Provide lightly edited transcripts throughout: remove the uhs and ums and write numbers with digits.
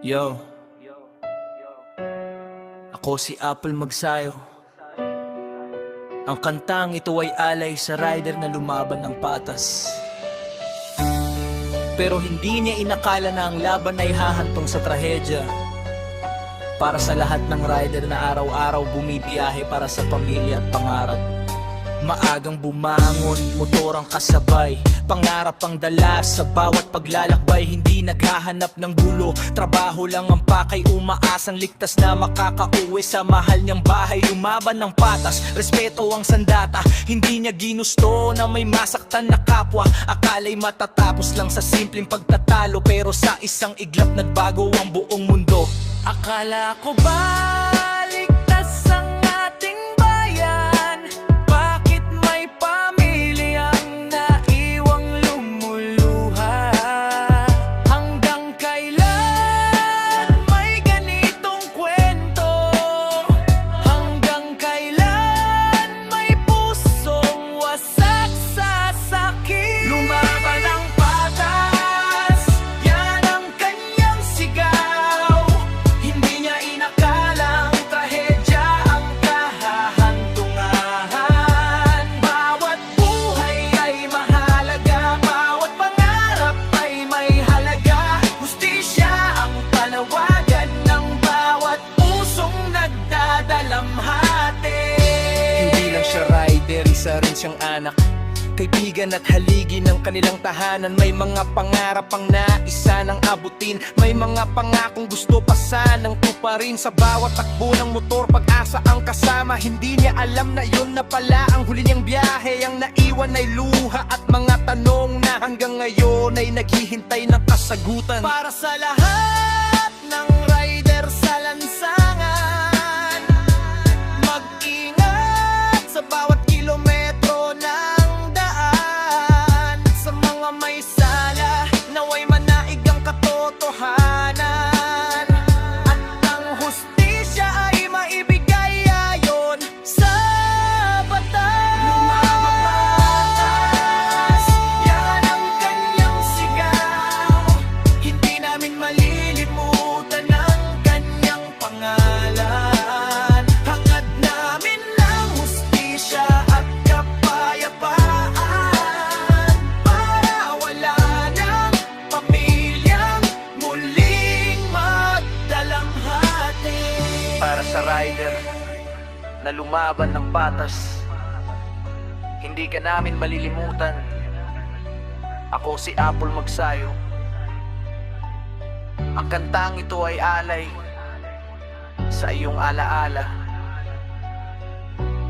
Yo, ako si Apple Magsayo. Ang kantang ito ay alay sa rider na lumaban ng patas. Pero hindi niya inakala na ang laban ay hahantong sa trahedya. Para sa lahat ng rider na araw-araw bumibiyahe para sa pamilya at pangarap. Maagang bumangon, motor ang kasabay, pangarap ang dala sa bawat paglalakbay. Hindi naghahanap ng gulo, trabaho lang ang pakay. Umaasang ligtas na makakauwi sa mahal niyang bahay. Lumaban ng patas, respeto ang sandata. Hindi niya ginusto na may masaktan na kapwa. Akala'y matatapos lang sa simpleng pagtatalo, pero sa isang iglap nagbago ang buong mundo. Akala ko ba ligtas ang ating bayan? Bakit may pamilyang naiwang lumuluha? Hanggang kailan may ganitong kwento? Hanggang kailan may pusong wasak sa sakit? Lumaban ang patas, yan ang kanyang sigaw. Hindi niya inakalang trahedya ang kahahantungan. Bawat buhay ay mahalaga, bawat pangarap ay may halaga. Hustisya ang panawagan ng bawat pusong nagdadalamhati. Hindi lang siya rider, isa rin siyang anak, kaibigan at haligi ng kanilang tahanan. May mga pangarap ang naisa ng abutin, may mga pangakong gusto pa sanang tuparin. Sa bawat takbo ng motor, pag-asa ang kasama. Hindi niya alam na yun na pala ang huli niyang biyahe. Ang naiwan ay luha at mga tanong na hanggang ngayon ay naghihintay ng kasagutan. Para sa lahat ng rider sa lansangan, mag-ingat sa bawat kilometro ng daan. Sa mga may sala, naway manaig ang katotohanan, at ang hustisya ay maibigay ayon sa batas. Lumabatas, yan ang kanyang sigaw. Hindi namin malilimutan ang kanyang pangalan. Hangad namin ng hustisya at kapayapaan, para wala ng pamilyang muling magdalamhati. Para sa rider na lumaban ng patas, hindi ka namin malilimutan. Ako si Apple Magsayo. Ang kantang ito ay alay sa iyong alaala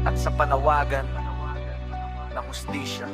at sa panawagan ng hustisya.